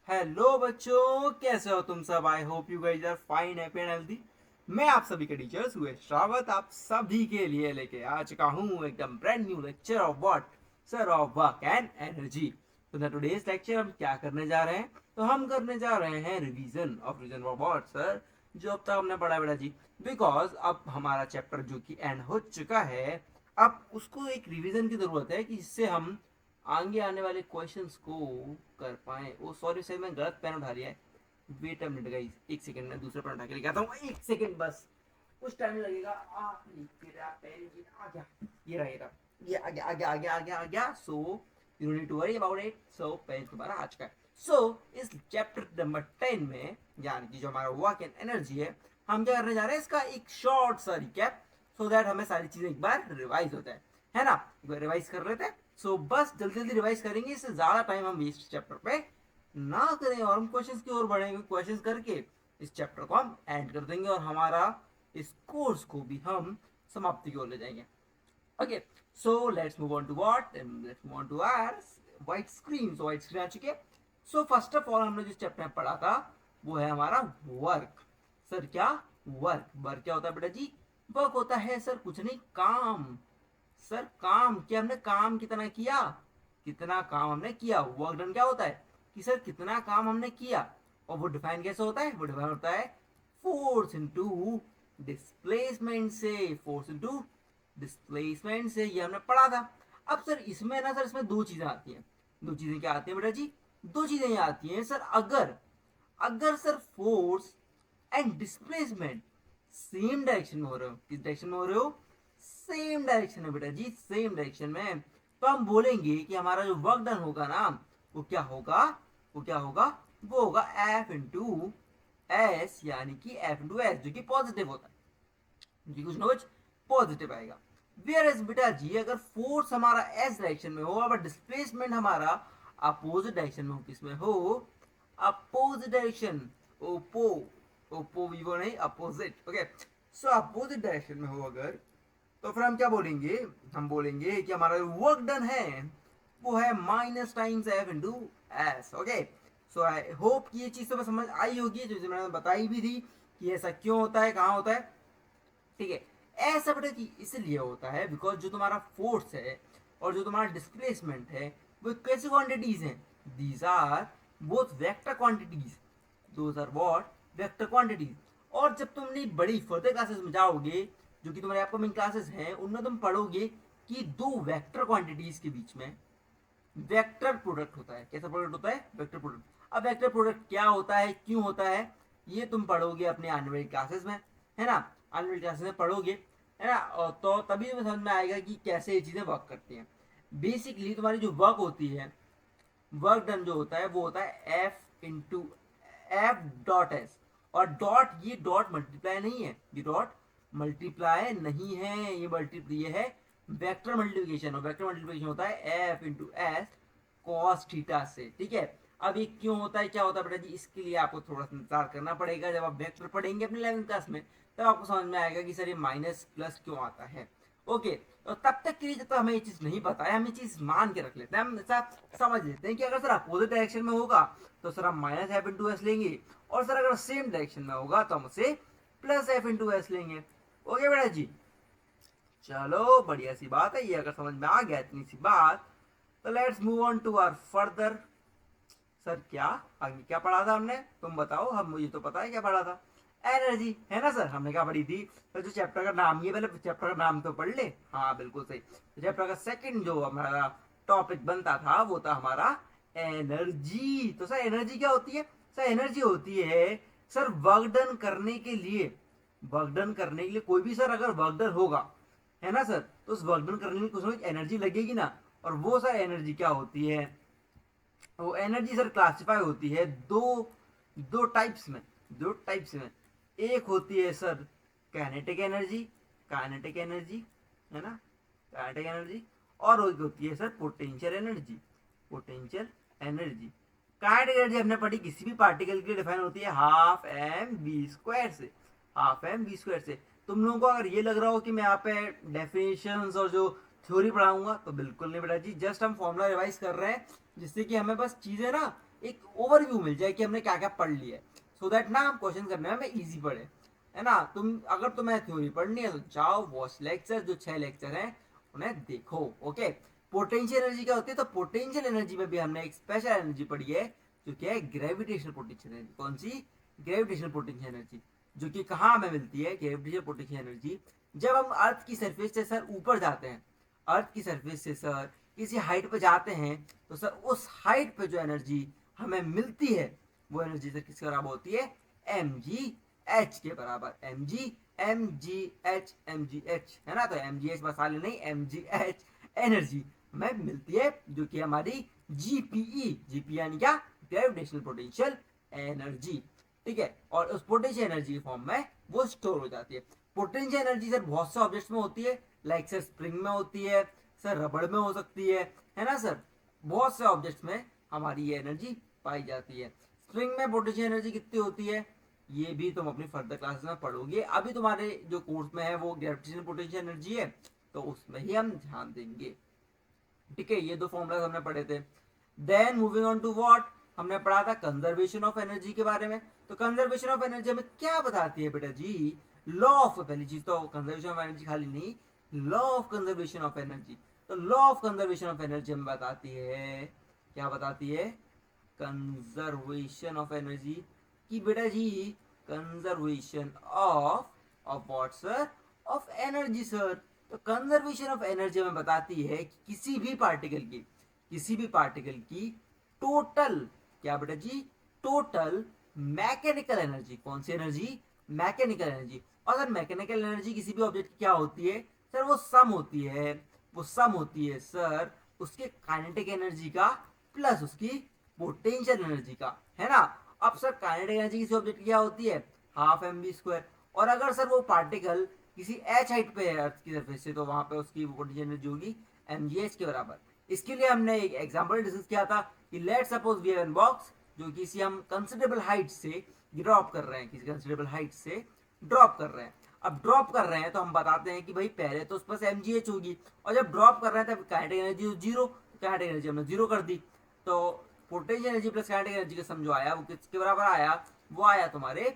Hello बच्चों, कैसे हो तुम सब। I hope you guys are fine, happy and healthy. मैं आप सभी के टीचर सुरेश रावत आप सभी के लिए लेके आ चुका हूँ एकदम brand new lecture of what, sir of work and energy. तो टुडेस लेक्चर हम क्या करने जा रहे हैं, तो हम करने जा रहे हैं revision of reason for what sir, जो अब तक हमने पढ़ा बेटा जी। बिकॉज अब हमारा चैप्टर जो कि एंड हो चुका है, अब उसको एक रिवीजन की जरूरत है कि जिससे हम आगे आने वाले क्वेश्चंस को कर पाए। ओ सॉरी सर, मैं गलत पेन उठा लिया है। वेट अ मिनट गाइस, एक सेकंड में दूसरा पेन उठा के लेके आता हूँ। एक सेकंड बस, कुछ टाइम लगेगा। मेरा पेन ये आ गया, ये रहा, ये आ गया आ गया आ गया आ गया आ गया। So you need to worry about it. So pen तुम्हारा आ चुका है। सो इस चैप्टर नंबर 10 में, यानी कि जो हमारा वर्क एंड एनर्जी है, हम क्या करने जा रहे हैं, इसका एक शॉर्ट सा रिकैप, सो दैट हमें सारी चीजें एक बार रिवाइज होता है ना। रिवाइज कर लेते हैं। सो बस जल्दी जल्दी रिवाइज करेंगे, इससे ज्यादा टाइम हम वेस्ट चैप्टर पे ना करें और हम क्वेश्चंस की ओर बढ़ेंगे। क्वेश्चंस करके इस चैप्टर को हम एंड कर देंगे और हमारा इस कोर्स को भी हम समाप्ति की ओर ले जाएंगे। Okay, so let's move on to what, let's move on to our white screen. So white screen आ चुकी है। सो फर्स्ट ऑफ ऑल हमने जिस चैप्टर में पढ़ा था वो है हमारा वर्क। सर क्या वर्क, वर्क क्या होता है बेटा जी? वर्क होता है सर कुछ नहीं, काम। सर काम, क्या हमने काम कितना किया, कितना काम हमने किया। वर्क डन क्या होता है कि सर कितना काम हमने किया। और वो डिफाइन कैसे होता है, वो डिफाइन होता है फोर्स इनटू डिस्प्लेसमेंट से, फोर्स इनटू डिस्प्लेसमेंट से। ये हमने पढ़ा था। अब सर इसमें ना, सर इसमें दो चीजें आती हैं। दो चीजें क्या आती हैं बेटा जी? दो चीजें ये आती हैं सर, अगर अगर sir force and displacement same direction में हो रहे हो। किस डायरेक्शन में हो रहे हो? सेम डायरेक्शन में बेटा जी, सेम डायरेक्शन में। तो हम बोलेंगे कि हमारा जो वर्क डन होगा ना, वो क्या होगा, वो क्या होगा, वो होगा एफ इंटू एस, यानी कि एफ इंटू एस, जो कि पॉजिटिव होता है, जी कुछ ना कुछ पॉजिटिव आएगा। वेयर एज बेटा जी, अगर फोर्स हमारा एस डायरेक्शन में हो और डिस्प्लेसमेंट हमारा अपोजिट डायरेक्शन में हो, किसमें हो? Opposite direction, Oppo, Oppo Vivo नहीं, opposite. Okay, so opposite direction में हो अगर, तो फिर हम क्या बोलेंगे, हम बोलेंगे कि हमारा वर्क डन है वो है minus times F into S. Okay, so I hope कि ये चीज तो समझ आई होगी, जो मैंने बताई भी थी कि ऐसा क्यों होता है, कहाँ होता है। ठीक है, ऐसा बेटा जी इसलिए होता है बिकॉज जो तुम्हारा फोर्स है और जो तुम्हारा डिस्प्लेसमेंट है वो कैसी क्वांटिटीज हैं? These are both vector quantities, those are what, vector quantities. और जब तुम अपनी बड़ी फर्दर क्लासेस में जाओगे, जो कि तुम्हारे अपकमिंग क्लासेस हैं, उनमें तुम पढ़ोगे कि दो वेक्टर क्वांटिटीज के बीच में वेक्टर प्रोडक्ट होता है। कैसा प्रोडक्ट होता है? Vector product. अब वेक्टर प्रोडक्ट क्या होता है, क्यों होता है, ये तुम पढ़ोगे अपने आने वाली क्लासेस में, है ना। आने वाली क्लासेस में पढ़ोगे, है ना, और तो तभी तुम्हें समझ में आएगा कि कैसे ये चीजें वर्क करती हैं। बेसिकली तुम्हारी जो वर्क होती है, वर्क डन जो होता है वो होता है F into F dot S. और डॉट, ये डॉट मल्टीप्लाई नहीं है, ये डॉट मल्टीप्लाई नहीं है, ये है वेक्टर मल्टीप्लिकेशन। और वेक्टर मल्टीप्लिकेशन होता है F into S cos theta से। ठीक है, अब ये क्यों होता है, क्या होता है बेटा जी, इसके लिए आपको थोड़ा सा इंतजार करना पड़ेगा। जब आप वेक्टर पढ़ेंगे अपने 11th क्लास में, तब आपको समझ में आएगा कि सर ये माइनस प्लस क्यों आता है। ओके, तो तब तक के लिए जब तक हमें ये चीज नहीं पता है, हम ये चीज मान के रख लेते हैं, हम ऐसा समझ लेते हैं कि अगर सर अपोजिट डायरेक्शन में होगा तो सर हम माइनस एफ इंटू एस लेंगे, और सर अगर सेम डायरेक्शन में होगा तो हम उसे प्लस एफ इंटू एस लेंगे। ओके बेटा जी, चलो बढ़िया सी बात है, ये अगर समझ में आ गया इतनी सी बात, तो let's move on to our further. Sir क्या आगे क्या पढ़ा था हमने, तुम बताओ, हम मुझे तो पता है क्या पढ़ा था। एनर्जी, है ना सर, हमने क्या पढ़ी थी। तो जो चैप्टर का नाम, ये पहले चैप्टर का नाम तो पढ़ ले। हाँ बिल्कुल सही। तो चैप्टर का सेकंड जो हमारा टॉपिक बनता था वो था हमारा एनर्जी। तो सर एनर्जी क्या होती है? सर एनर्जी होती है सर वर्क डन करने के लिए, वर्क डन करने के लिए कोई भी सर अगर वर्क डन होगा, है ना सर, तो उस वर्क डन करने में कुछ ना कुछ एनर्जी लगेगी ना। और वो सर एनर्जी क्या होती है, वो एनर्जी सर क्लासिफाई होती है दो दो टाइप्स में, दो टाइप्स में। एक होती है sir kinetic energy, kinetic energy, है ना, काइनेटिक एनर्जी। और एक होती है sir potential energy, potential energy. Kinetic energy हमने पढ़ी किसी भी पार्टिकल के लिए डिफाइन होती है हाफ एम वी स्क्वायर से, हाफ एम वी स्क्वायर से। तुम लोगों को अगर ये लग रहा हो कि मैं यहाँ पे डेफिनेशंस और जो थ्योरी पढ़ाऊंगा, तो बिल्कुल नहीं बेटा जी, जस्ट हम फॉर्मूला रिवाइज कर रहे हैं, जिससे कि हमें बस चीजें ना एक ओवरव्यू मिल जाए कि हमने क्या क्या पढ़ लिया है, सो दैट ना हम क्वेश्चन करने में हमें इजी पड़े, है ना। अगर तुम्हें थ्योरी पढ़नी है तो जाओ वॉच लेक्चर, जो 6 लेक्चर हैं उन्हें देखो। ओके, पोटेंशियल एनर्जी क्या होती है, तो पोटेंशियल एनर्जी में भी हमने एक स्पेशल एनर्जी पढ़ी है जो कि है ग्रेविटेशनल पोटेंशियल एनर्जी। कौन सी? ग्रेविटेशनल पोटेंशियल एनर्जी, जो कि कहाँ हमें मिलती है ग्रेविटेशनल पोटेंशियल एनर्जी, जब हम अर्थ की सरफेस से सर ऊपर जाते हैं, अर्थ की सरफेस से सर किसी हाइट पे जाते हैं, तो सर उस हाइट पे जो एनर्जी हमें मिलती है वो एनर्जी सर किसके बराबर होती है? एम जी एच के बराबर। एम जी एच, है ना। तो एम जी एच बस वाले नहीं, एम जी एच एनर्जी हमें मिलती है, जो कि हमारी जीपी यानी क्या? Gravitational potential energy. ठीक है, और उस पोटेंशियल एनर्जी फॉर्म में वो स्टोर हो जाती है। पोटेंशियल एनर्जी सर बहुत से ऑब्जेक्ट्स में होती है, लाइक सर स्प्रिंग में होती है, सर रबड़ में हो सकती है ना सर। बहुत से ऑब्जेक्ट्स में हमारी ये एनर्जी पाई जाती है। स्प्रिंग में पोटेंशियल एनर्जी कितनी होती है ये भी तुम अपनी फर्दर क्लासेस में पढ़ोगे, अभी तुम्हारे जो कोर्स में है वो ग्रेविटेशनल पोटेंशियल एनर्जी है, तो उसमें ही हम ध्यान देंगे। ठीक है, ये दो फॉर्मूलाज हमने पढ़े थे। Then moving on to what, हमने पढ़ा था कंजर्वेशन ऑफ एनर्जी के बारे में। तो कंजर्वेशन ऑफ एनर्जी हमें क्या बताती है बेटा जी? लॉ ऑफ, पहली चीज तो कंजर्वेशन ऑफ एनर्जी खाली नहीं, law of conservation of energy. तो law of conservation of energy हमें बताती है, क्या बताती है? कंजर्वेशन ऑफ एनर्जी कि बेटा जी conservation of what sir? Of energy sir. तो कंजर्वेशन ऑफ एनर्जी हमें बताती है कि किसी भी पार्टिकल की टोटल, क्या बेटा जी? Total mechanical energy. कौन सी एनर्जी? Mechanical energy. और सर मैकेनिकल एनर्जी किसी भी ऑब्जेक्ट की क्या होती है सर? वो सम होती है सर उसके काइनेटिक एनर्जी का प्लस उसकी पोटेंशियल एनर्जी का, है ना। अब सर काइनेटिक एनर्जी किसी ऑब्जेक्ट की क्या होती है? Half m v square. और अगर सर वो पार्टिकल किसी एच हाइट पे है अर्थ की सरफेस से, तो वहां पे उसकी पोटेंशियल एनर्जी होगी एम जी एच के बराबर। इसके लिए हमने एक एग्जांपल डिस्कस किया था कि let suppose we have an box जो किसी हम कंसिडरेबल हाइट से ड्रॉप कर रहे हैं, किसी कंसिडरेबल हाइट से ड्रॉप कर रहे हैं। अब ड्रॉप कर रहे हैं तो हम बताते हैं कि भाई पहले तो उस पर एम जी एच होगी, और जब ड्रॉप कर रहे हैं तब kinetic energy zero, kinetic energy हमने जीरो कर दी। तो potential energy plus kinetic energy का सम जो आया वो किसके बराबर आया? वो आया तुम्हारे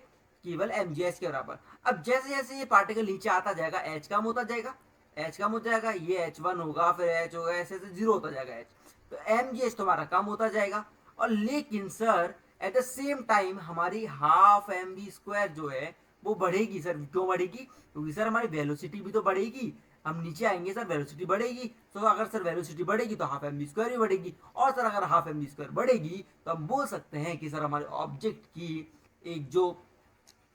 केवल एम जी एच के बराबर। अब जैसे जैसे ये पार्टिकल नीचे आता जाएगा एच कम होता जाएगा, ये एच वन होगा, फिर एच होगा, ऐसे ऐसे जीरो होता जाएगा एच। तो एम जी एच तुम्हारा कम होता जाएगा। और लेकिन sir at the same time हमारी हाफ एम बी स्क्वायर जो है वो बढ़ेगी सर। क्यों बढ़ेगी? क्योंकि सर हमारी वेलोसिटी भी तो बढ़ेगी, हम नीचे आएंगे सर वेलोसिटी बढ़ेगी। तो अगर सर वेलोसिटी बढ़ेगी तो हाफ एम बी स्क्वायर भी बढ़ेगी, और सर अगर हाफ एम बी स्क्वायर बढ़ेगी तो हम बोल सकते हैं कि सर हमारे ऑब्जेक्ट की एक जो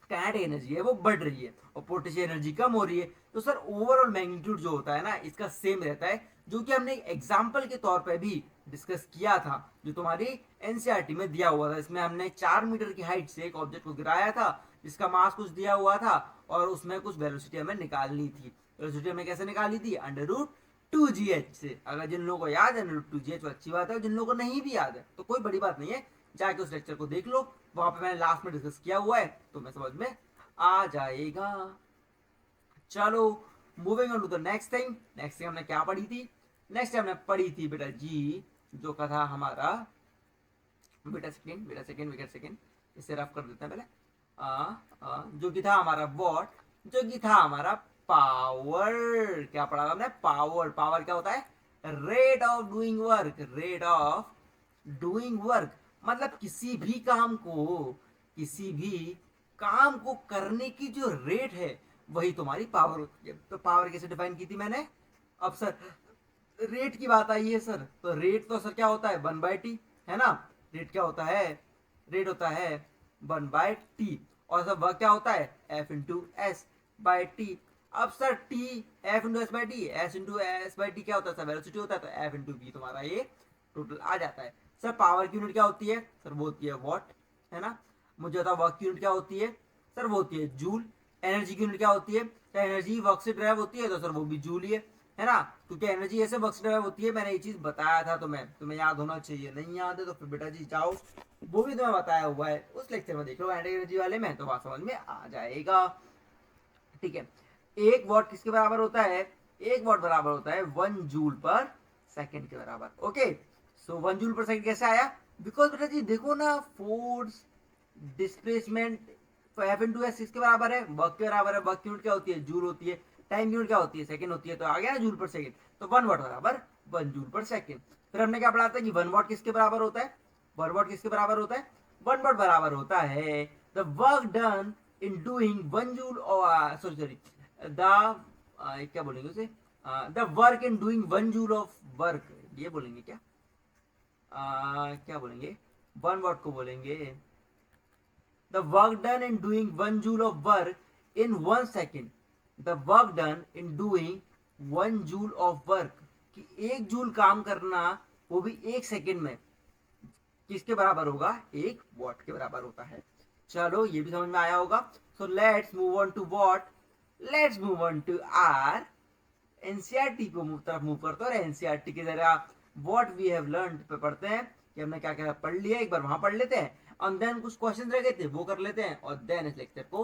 काइनेटिक एनर्जी है वो बढ़ रही है और पोटेंशियल एनर्जी कम हो रही है। तो सर ओवरऑल मैग्नीट्यूड जो होता है ना इसका सेम रहता है, जो कि हमने एग्जाम्पल के तौर पे भी डिस्कस किया था, जो तुम्हारी एनसीईआरटी में दिया हुआ था। इसमें हमने 4 मीटर की हाइट से एक ऑब्जेक्ट को गिराया था जिसका मास कुछ दिया हुआ था, और उसमें कुछ वेलोसिटी हमें निकालनी थी। वेलोसिटी हमें कैसे निकाली थी? अंडर रूट 2gh से। अगर जिन लोगों को याद है अंडर रूट 2gh तो अच्छी बात है, और जिन लोगों को नहीं भी याद है तो कोई बड़ी बात नहीं है, जाके उस लेक्चर को देख लो, वहां पे मैंने लास्ट में डिस्कस किया हुआ है, तो मैं समझ में आ जाएगा। चलो moving on to the next thing. Next thing हमने क्या पढ़ी थी? नेक्स्ट हमने पढ़ी थी बेटा जी जो का था हमारा, बेटा सेकेंड इसे रफ कर देते हैं पहले। जो कि था हमारा वॉट, जो कि था हमारा पावर। क्या पढ़ा था हमने? पावर। पावर क्या होता है? Rate of doing work. मतलब किसी भी काम को करने की जो रेट है वही तुम्हारी पावर होती है। तो पावर कैसे डिफाइन की थी मैंने? अब सर रेट की बात आई है सर, तो रेट तो सर क्या होता है? 1/t, है ना। रेट क्या होता है? रेट होता है 1/t। और सर वर्क क्या होता है? F into s by t. अब sir t F into s by t, s into s by t क्या होता है सर? वेलोसिटी होता है, तो F इंटू वी तुम्हारा ये टोटल आ जाता है। सर पावर की यूनिट क्या होती है सर? वो होती है वॉट, है ना। मुझे बता वर्क की यूनिट क्या होती है सर? वो होती है जूल। एनर्जी की यूनिट क्या होती है? तो एनर्जी वर्क से ड्राइव होती है, तो सर वो भी जूल ही है ना। क्योंकि एनर्जी ऐसे वर्क से ड्राइव होती है, मैंने ये चीज बताया था तुम्हें याद होना चाहिए। नहीं याद है तो फिर बेटा जी जाओ, वो भी तुम्हें बताया हुआ है उस लेक्चर में देख लो एनर्जी वाले में, तो बात समझ में आ जाएगा। ठीक है, एक वॉट किसके बराबर होता है? एक वॉट बराबर होता है 1 जूल पर सेकंड के बराबर। ओके, सो 1 जूल पर सेकंड कैसे आया? बिकॉज बेटा जी देखो ना, force displacement F into S किसके बराबर है, वर्क के बराबर है। वर्क यूनिट क्या होती है, जूल होती है। टाइम यूनिट क्या होती है, सेकंड होती है। तो आ गया ना जूल पर सेकंड, तो 1 वाट बराबर 1 जूल पर सेकंड। फिर हमने क्या पढ़ा था कि 1 वाट किसके बराबर होता है, 1 वाट किसके बराबर होता है, 1 वाट बराबर होता है the work done in doing 1 joule, sorry sorry, the क्या बोलेंगे उसे, the work in doing 1 joule of work, ये बोलेंगे क्या, क्या बोलेंगे, 1 वाट को बोलेंगे the work done in doing 1 joule of work in 1 second, the work done in doing 1 joule of work, कि 1 जूल काम करना वो भी 1 सेकेंड में, किसके बराबर होगा, 1 वाट के बराबर होता है। चलो ये भी समझ में आया होगा। So let's move on to what, let's move on to our NCERT को तरफ मूव करते हैं और एनसीईआरटी के जरा व्हाट वी हैव लर्नड पे पढ़ते हैं कि हमने क्या क्या पढ़ लिया, एक बार वहां पढ़ लेते हैं और देन कुछ क्वेश्चन रह गए थे वो कर लेते हैं और देन इस लेक्चर को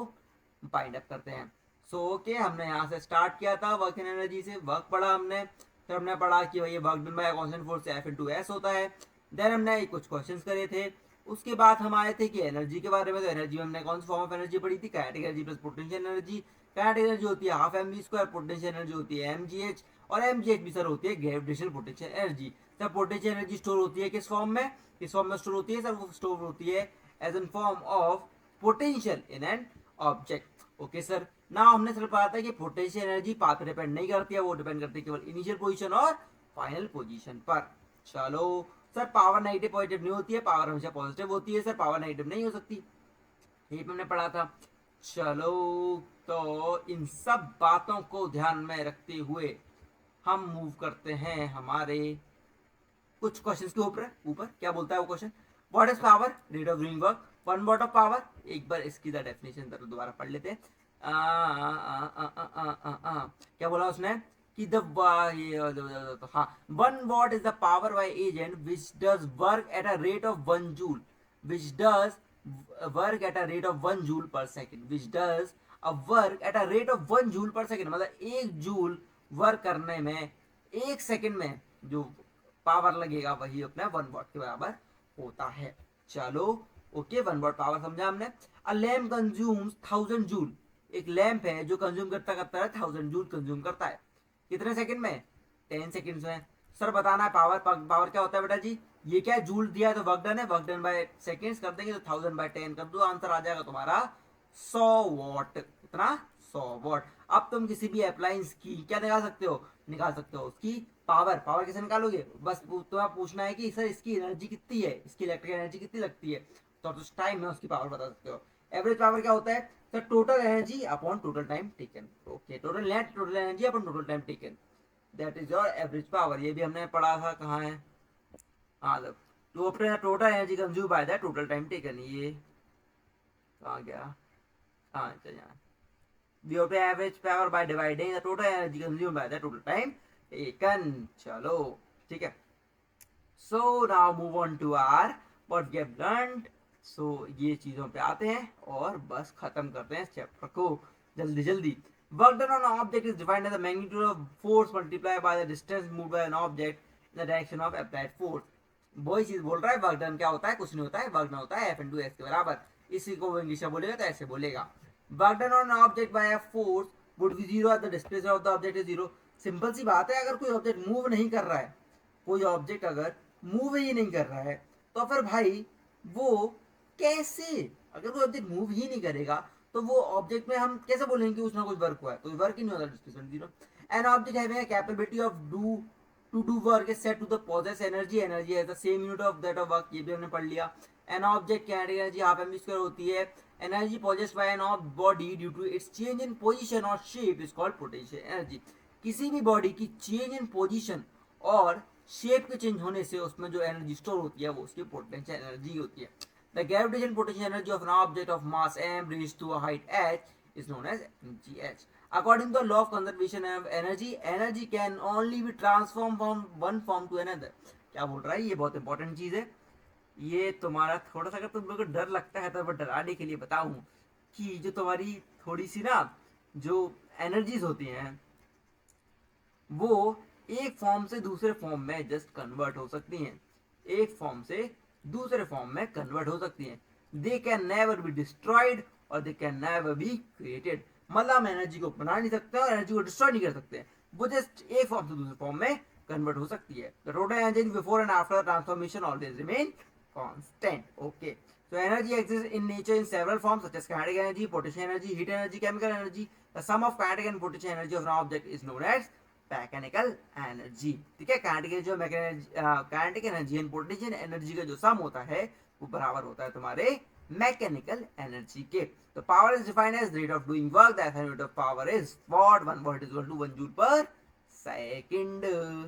बाइंड अप करते हैं। सो ओके, हमने यहाँ से स्टार्ट किया था वर्क इन एनर्जी से, वर्क पढ़ा हमने, फिर हमने पढ़ा कि भाई work done by constant force F into S होता है। देन हमने कुछ क्वेश्चंस करे थे, उसके बाद हम आए थे कि एनर्जी के बारे में। तो एनर्जी में हमने कौन सी फॉर्म ऑफ एनर्जी पढ़ी थी, kinetic energy plus potential energy. Kinetic energy होती है half M V square, potential energy होती है एम जी एच, और एम जी एच भी सर होती है gravitational potential energy. Sir potential energy store होती है किस फॉर्म में, किस फॉर्म में स्टोर होती है सर, वो स्टोर होती है as an form of potential in an object. Okay sir, ना हमने सर पढ़ा था कि पोटेंशियल एनर्जी पाथ पे डिपेंड नहीं करती है, वो डिपेंड करती है केवल इनिशियल पोजीशन और फाइनल पोजीशन पर। चलो सर, पावर नेगेटिव पॉजिटिव नहीं होती है, पावर हमेशा पॉजिटिव होती है सर, पावर नेगेटिव नहीं हो सकती, ये हमने पढ़ा था। चलो, तो इन सब बातों को ध्यान में रखते हुए हम मूव करते हैं हमारे कुछ क्वेश्चंस के ऊपर। ऊपर क्या बोलता है वो question, what is power, rate of doing work, 1 watt of power. एक बार इसकी डेफिनेशन दोबारा पढ़ लेते हैं। क्या बोला उसने कि हाँ, 1 what is the power by agent which does work at a rate of 1 joule, which does work at a rate of 1 joule पर second, which does a work at a rate of 1 joule पर second, मतलब 1 joule work करने में 1 second में जो power लगेगा वही अपना 1 वाट के बराबर होता है। चलो ओके, 1 वाट पावर समझा हमने। अ लैम्प कंज्यूम्स 1000 जूल, एक लैंप है जो कंज्यूम करता करता है 1000 जूल कंज्यूम करता है, कितने सेकंड में, 10 सेकंड्स में। सर बताना है पावर, पावर क्या होता है बेटा जी, ये क्या है, जूल दिया है तो वर्क डन है, वर्क डन बाय सेकंड्स कर देंगे तो 1000/10 कर दो, आंसर आ जाएगा तुम्हारा 100 वाट। कितना, 100 वाट। अब तुम किसी भी अप्लायंस की क्या निकाल सकते हो, निकाल सकते हो उसकी पावर। पावर कैसे निकालोगे, बस तुम्हें पूछना है कि सर इसकी एनर्जी कितनी है, इसकी इलेक्ट्रिकल एनर्जी कितनी लगती है, तो आप उस टाइम में उसकी पावर बता सकते हो। एवरेज पावर क्या होता है sir, total energy upon total time taken. Okay, total net total energy upon total time taken, that is your average power. ये भी हमने पढ़ा था, कहाँ है, हाँ तो अपने total energy consume by the total time taken, ये कहाँ गया, हाँ चलिए, we have to average power by dividing the total energy consumed by the total time taken। चलो ठीक है, so now move on to our what we have learned। so ये चीजों पे आते हैं और बस खत्म करते हैं इस चैप्टर को जल्दी जल्दी। work done on an object is defined as the magnitude of force multiplied by the distance moved by an object in the direction of applied force। वही चीज बोल रहा है, वर्क डन क्या होता है, कुछ नहीं होता है, वर्क डन होता है एफ इनटू एस के बराबर। इसी को वो इंग्लिश में बोलेगा तो ऐसे बोलेगा, work done on object by a force would be zero at the displacement of the object is zero. Simple सी बात है, अगर कोई ऑब्जेक्ट मूव नहीं कर रहा है, कोई ऑब्जेक्ट अगर मूव ही नहीं कर रहा है तो फिर भाई वो कैसे, अगर कोई ऑब्जेक्ट मूव ही नहीं करेगा तो वो ऑब्जेक्ट में हम कैसे बोलेंगे कि उसमें कुछ वर्क हुआ है, तो वर्क ही नहीं होता, displacement zero. An object having a capability of do to do work is said to the possess energy, energy has the same unit of that of work, ये भी हमने पढ़ लिया। an object kinetic energy half mv square होती है, energy possessed by an body due to its change in position or shape is called potential energy। किसी भी body की चेंज इन पोजीशन और शेप के चेंज होने से उसमें जो एनर्जी स्टोर होती है वो उसकी पोटेंशियल एनर्जी होती है। The gravitation potential energy of an object of mass m reached to a height h is known as mgh। According to the law of conservation of energy, energy can only be transformed from one form to another। क्या बोल रहा है, ये बहुत important चीज है। ये तुम्हारा थोड़ा सा, अगर तुम लोग को डर लगता है तो मैं डराने के लिए बताऊं कि जो तुम्हारी थोड़ी सी ना जो एनर्जीज होती हैं वो एक फॉर्म से दूसरे फॉर्म में जस्ट कन्वर्ट हो सकती हैं, एक फॉर्म से दूसरे फॉर्म में कन्वर्ट हो सकती हैं। They can never be destroyed और they can never be created. मतलब हम एनर्जी को बना नहीं सकते और एनर्जी को डिस्ट्रॉय नहीं कर सकते, वो जस्ट एक फॉर्म से दूसरे फॉर्म में कन्वर्ट हो सकती है। The total energy before and after transformation always remain constant. Okay, so energy exists in nature in several forms such as kinetic energy, potential energy, heat energy, chemical energy. The sum of kinetic and potential energy of an object is known as mechanical energy. ठीक है, kinetic जो kinetic energy and potential energy का जो सम होता है वो बराबर होता है तुम्हारे मैकेनिकल एनर्जी के। तो power is defined as rate of doing work, the affinity of power is watt, 1 watt is equal to 1 joule per second।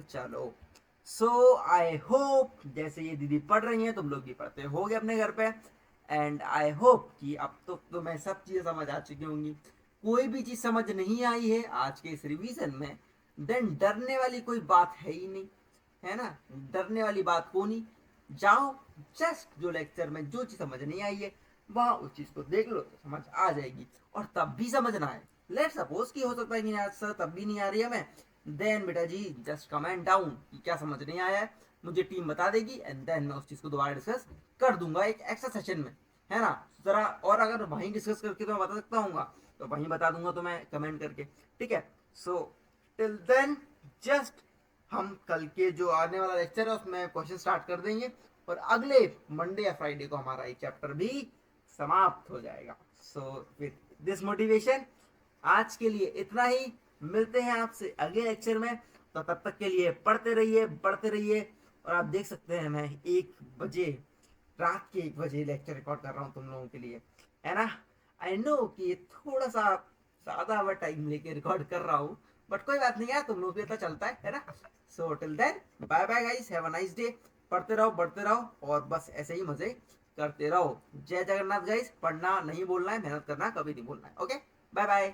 चलो, सो आई होप जैसे ये दीदी पढ़ रही हैं तुम लोग भी पढ़ते होगे अपने घर पे, एंड आई होप कि अब तो तुम्हें सब चीजें समझ आ चुकी होंगी। कोई भी चीज समझ नहीं आई है आज के इस रिवीजन में, देन डरने वाली कोई बात है ही नहीं, है ना। डरने वाली बात को नहीं, जाओ जस्ट जो लेक्चर में जो चीज समझ नहीं आई है वहां उस चीज को देख लो तो समझ आ जाएगी। और तब भी समझना है, लेट सपोज कि हो सकता है कि आज सर तब भी नहीं आ रही है हमें, देन बेटा जी जस्ट कमेंट डाउन कि क्या समझ नहीं आया है, मुझे टीम बता देगी एंड देन मैं उस चीज को दोबारा डिस्कस कर दूंगा एक एक्स्ट्रा सेशन में, है ना जरा। और अगर वहीं डिस्कस करके तो मैं बता सकता हूँ तो वहीं बता दूंगा तो मैं कमेंट करके, ठीक है। सो टिल देन जस्ट हम कल के जो आने वाला लेक्चर है उसमें क्वेश्चन स्टार्ट कर देंगे और अगले मंडे या फ्राइडे को हमारा ये चैप्टर भी समाप्त हो जाएगा। सो विद दिस मोटिवेशन आज के लिए इतना ही, मिलते हैं आपसे अगले लेक्चर में। तो तब तक के लिए पढ़ते रहिए, बढ़ते रहिए। और आप देख सकते हैं मैं 1 बजे, रात के 1 बजे लेक्चर रिकॉर्ड कर रहा हूँ तुम लोगों के लिए, है ना। आई नो कि ये थोड़ा सा ज्यादा टाइम लेके रिकॉर्ड कर रहा हूँ, बट कोई बात नहीं है, तुम लोग भी पता चलता है ना। So till then bye bye guys, have a nice day. पढ़ते रहो, बढ़ते रहो और बस ऐसे ही मजे करते रहो। जय जगन्नाथ गाइस। पढ़ना नहीं बोलना है, मेहनत करना कभी नहीं बोलना है। Okay, bye bye.